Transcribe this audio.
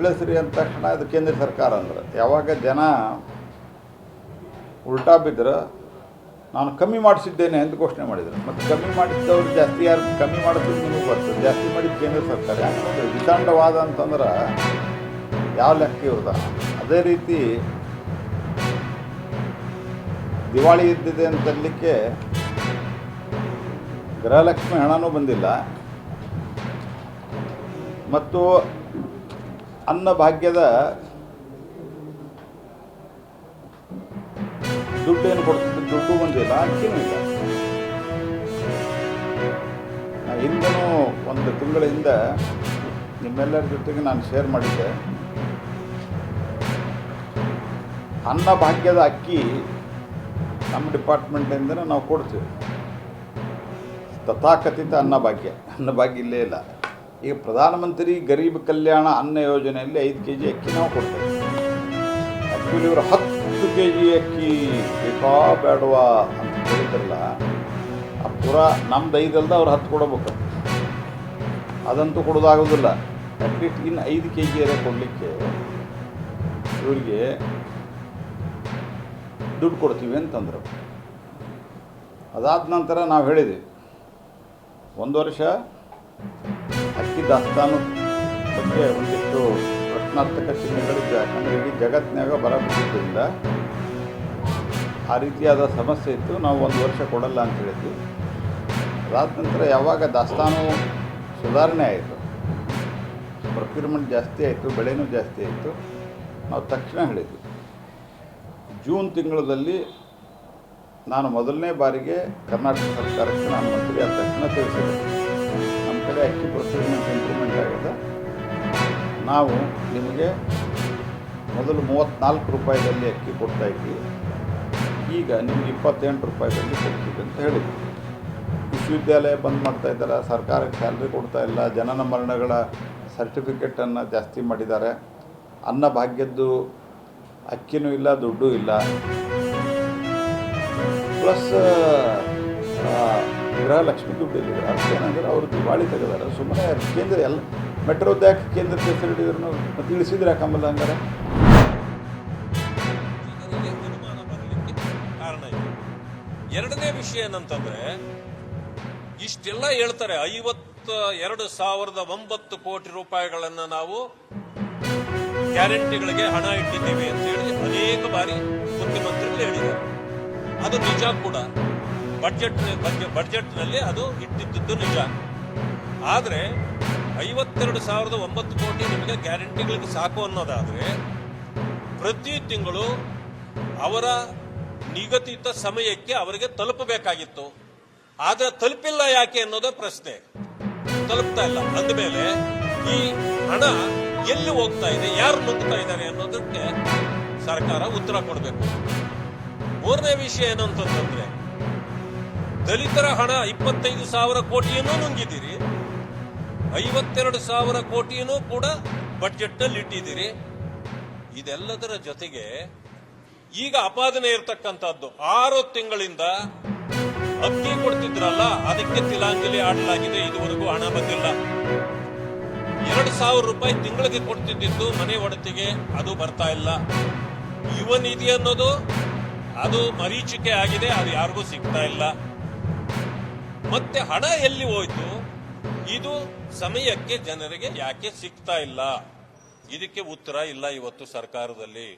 ಇಳಿಸ್ರಿ ಅಂದ ತಕ್ಷಣ ಅದು ಕೇಂದ್ರ ಸರ್ಕಾರ ಅಂದ್ರೆ ಯಾವಾಗ ಜನ ಉಲ್ಟಾ ಬಿದ್ದರೆ ನಾನು ಕಮ್ಮಿ ಮಾಡಿಸಿದ್ದೇನೆ ಅಂತ ಘೋಷಣೆ ಮಾಡಿದರು. ಮತ್ತು ಕಮ್ಮಿ ಮಾಡಿಸಿದವರು ಜಾಸ್ತಿ ಯಾರು ಕಮ್ಮಿ ಮಾಡಿಸಿದ್ದು ನಿಮಗೆ ಬರ್ತದೆ, ಜಾಸ್ತಿ ಮಾಡಿದ್ದು ಕೇಂದ್ರ ಸರ್ಕಾರ. ಯಾಕಂದ್ರೆ ವಿತಂಡವಾದ ಅಂತಂದ್ರೆ ಯಾವ ಲೆಕ್ಕ ಇವ್ರದ. ಅದೇ ರೀತಿ ದಿವಾಳಿ ಇದ್ದಿದೆ ಅಂತಲಿಕ್ಕೆ ಗೃಹಲಕ್ಷ್ಮಿ ಹಣನೂ ಬಂದಿಲ್ಲ ಮತ್ತು ಅನ್ನಭಾಗ್ಯದ ದುಡ್ಡೇನು ಕೊಡ್ತಿದ್ದು ದುಡ್ಡು ಬಂದಿಲ್ಲ, ಅಕ್ಕಿನೂ ಇಲ್ಲ. ಹಿಂದೂ ಒಂದು ತಿಂಗಳ ಹಿಂದೆ ನಿಮ್ಮೆಲ್ಲರ ಜೊತೆಗೆ ನಾನು ಶೇರ್ ಮಾಡಿದ್ದೆ. ಅನ್ನಭಾಗ್ಯದ ಅಕ್ಕಿ ನಮ್ಮ ಡಿಪಾರ್ಟ್ಮೆಂಟಿಂದ ನಾವು ಕೊಡ್ತೀವಿ. ತಥಾಕಥಿತ ಅನ್ನಭಾಗ್ಯ ಇಲ್ಲೇ ಇಲ್ಲ. ಈಗ ಪ್ರಧಾನಮಂತ್ರಿ ಗರೀಬ್ ಕಲ್ಯಾಣ ಅನ್ನ ಯೋಜನೆಯಲ್ಲಿ 5 kg ಅಕ್ಕಿ ನಾವು ಕೊಡ್ತೇವೆ. ಆ್ಯಕ್ಚುಲಿ ಇವರು 10 kg ಅಕ್ಕಿ ಬೇಕಾ ಬೇಡವಾ ಅಂತ ಹೇಳಿದ್ರಲ್ಲ, ಆ ಪೂರಾ ನಮ್ದು 5 ಅಲ್ದ ಅವ್ರು 10 ಕೊಡಬೇಕು. ಅದಂತೂ ಕೊಡೋದಾಗೋದಿಲ್ಲ. ಅಟ್ಲೀಸ್ಟ್ ಇನ್ನು 5 kg ಕೊಡಲಿಕ್ಕೆ ಇವರಿಗೆ ದುಡ್ಡು ಕೊಡ್ತೀವಿ ಅಂತಂದರು. ಅದಾದ ನಂತರ ನಾವು ಹೇಳಿದ್ವಿ 1 ವರ್ಷ ಅಕ್ಕಿ ದಾಸ್ತಾನು ಬಗ್ಗೆ ಒಂದಿಷ್ಟು ಪ್ರಶ್ನಾರ್ಥಕ ಚಿಹ್ನೆಗಳಿದ್ದು. ಯಾಕಂದರೆ ಇಡೀ ಜಗತ್ತಿನಾಗ ಬರ ಬಿದ್ದಿದ್ದರಿಂದ ಆ ರೀತಿಯಾದ ಸಮಸ್ಯೆ ಇತ್ತು. ನಾವು 1 ವರ್ಷ ಕೊಡಲ್ಲ ಅಂತ ಹೇಳಿದ್ವಿ. ಅದಾದ ನಂತರ ಯಾವಾಗ ದಾಸ್ತಾನು ಸುಧಾರಣೆ ಆಯಿತು, ಪ್ರೊಕ್ಯೂರ್ಮೆಂಟ್ ಜಾಸ್ತಿ ಆಯಿತು, ಬೆಳೆನೂ ಜಾಸ್ತಿ ಆಯಿತು, ನಾವು ತಕ್ಷಣ ಹೇಳಿದ್ವಿ. ಜೂನ್ ತಿಂಗಳಲ್ಲಿ ನಾನು ಮೊದಲನೇ ಬಾರಿಗೆ ಕರ್ನಾಟಕ ಸರ್ಕಾರಕ್ಕೆ ನಾನು ಮಂತ್ರಿ ಆದ ತಕ್ಷಣ ತಿಳಿಸಿದೆ, ನಮ್ಮ ಕಡೆ ಅಕ್ಕಿ ಪ್ರೊಕ್ಯೂರ್ಮೆಂಟ್ ಇಂಪ್ರೂವ್ಮೆಂಟ್ ಆಗಿದೆ. ನಾವು ನಿಮಗೆ ಮೊದಲು 34 ರೂಪಾಯಿದಲ್ಲಿ ಅಕ್ಕಿ ಕೊಡ್ತಾಯಿದ್ವಿ, ಈಗ ನಿಮಗೆ 28 ರೂಪಾಯಿದಲ್ಲಿ ಕೊಡ್ತೀವಿ ಅಂತ ಹೇಳಿದ್ವಿ. ವಿಶ್ವವಿದ್ಯಾಲಯ ಬಂದ್ ಮಾಡ್ತಾಯಿದ್ದಾರೆ, ಸರ್ಕಾರಕ್ಕೆ ಸ್ಯಾಲ್ರಿ ಕೊಡ್ತಾ ಇಲ್ಲ, ಜನನ ಮರಣಗಳ ಸರ್ಟಿಫಿಕೇಟನ್ನು ಜಾಸ್ತಿ ಮಾಡಿದ್ದಾರೆ, ಅನ್ನಭಾಗ್ಯದ್ದು ಅಕ್ಕಿನೂ ಇಲ್ಲ, ದುಡ್ಡು ಇಲ್ಲ, ಪ್ಲಸ್ ಗೃಹಲಕ್ಷ್ಮಿ ದುಡ್ಡು ಇಲ್ಲಿದೆ. ಅಷ್ಟೇನಂದ್ರೆ ಅವರು ದಿವಾಳಿ ತೆಗೆದಾರೆ. ಸುಮ್ಮನೆ ಕೇಂದ್ರ ಎಲ್ಲ ಮೆಟ್ರೋದ್ಯಾಕ್ ಕೇಂದ್ರ ಫೆಸಿಲಿಟಿ ಇದ್ರು ತಿಳಿಸಿದ್ರೆ ಯಾಕಂಬಲ್ಲ ಹಂಗಾರೆ. ಕಾರಣ ಇದೆ. ಎರಡನೇ ವಿಷಯ ಏನಂತಂದ್ರೆ, ಇಷ್ಟೆಲ್ಲ ಹೇಳ್ತಾರೆ 52,009 ಕೋಟಿ ರೂಪಾಯಿಗಳನ್ನು ನಾವು ಗ್ಯಾರಂಟಿಗಳಿಗೆ ಹಣ ಇಟ್ಟಿದ್ದೀವಿ ಅಂತ ಹೇಳಿ ಅನೇಕ ಬಾರಿ ಮುಖ್ಯಮಂತ್ರಿಗಳು ಹೇಳಿದ್ದಾರೆ. ಅದು ನಿಜ ಕೂಡ. ಬಡ್ಜೆಟ್ನಲ್ಲಿ ಅದು ಇಟ್ಟಿದ್ದು ನಿಜ. ಆದರೆ 52,009 ಕೋಟಿ ನಿಮಗೆ ಗ್ಯಾರಂಟಿಗಳಿಗೆ ಸಾಕು ಅನ್ನೋದಾದರೆ ಪ್ರತಿ ತಿಂಗಳು ಅವರ ನಿಗದಿತ ಸಮಯಕ್ಕೆ ಅವರಿಗೆ ತಲುಪಬೇಕಾಗಿತ್ತು. ಆದರೆ ತಲುಪಿಲ್ಲ ಯಾಕೆ ಅನ್ನೋದೇ ಪ್ರಶ್ನೆ. ತಲುಪ್ತಾ ಇಲ್ಲ ಅಂದಮೇಲೆ ಈ ಹಣ ಎಲ್ಲಿ ಹೋಗ್ತಾ ಇದೆ, ಯಾರು ನುಂಗ್ತಾ ಇದ್ದಾರೆ ಅನ್ನೋದಕ್ಕೆ ಸರ್ಕಾರ ಉತ್ತರ ಕೊಡಬೇಕು. ಮೂರನೇ ವಿಷಯ ಏನಂತಂದ್ರೆ, ದಲಿತರ ಹಣ 25,000 ಕೋಟಿಯನ್ನು ನುಂಗಿದ್ದೀರಿ, 52,000 ಕೋಟಿಯನ್ನು ಕೂಡ ಬಡ್ಜೆಟ್ನಲ್ಲಿ ಇಟ್ಟಿದ್ದೀರಿ. ಇದೆಲ್ಲದರ ಜೊತೆಗೆ ಈಗ ಅಪಾದನೆ ಇರತಕ್ಕಂಥದ್ದು 6 ತಿಂಗಳಿಂದ ಅಕ್ಕಿ ಕೊಡ್ತಿದ್ರಲ್ಲ, ಅದಕ್ಕೆ ತಿಲಾಂಜಲಿ ಆಡಲಾಗಿದೆ. ಇದುವರೆಗೂ ಹಣ ಬಂದಿಲ್ಲ. 2,000 ರೂಪಾಯಿ ತಿಂಗಳಿಗೆ ಕೊಡ್ತಿದ್ದು ಮನೆ ಒಡತಿಗೆ, ಅದು ಬರ್ತಾ ಇಲ್ಲ. ಯುವ ನಿಧಿ ಅನ್ನೋದು ಅದು ಮರೀಚಿಕೆ ಆಗಿದೆ, ಅದು ಯಾರಿಗೂ ಸಿಗ್ತಾ ಇಲ್ಲ. ಮತ್ತೆ ಹಣ ಎಲ್ಲಿ ಹೋಯ್ತು, ಇದು ಸಮಯಕ್ಕೆ ಜನರಿಗೆ ಯಾಕೆ ಸಿಗ್ತಾ ಇಲ್ಲ, ಇದಕ್ಕೆ ಉತ್ತರ ಇಲ್ಲ ಇವತ್ತು ಸರ್ಕಾರದಲ್ಲಿ.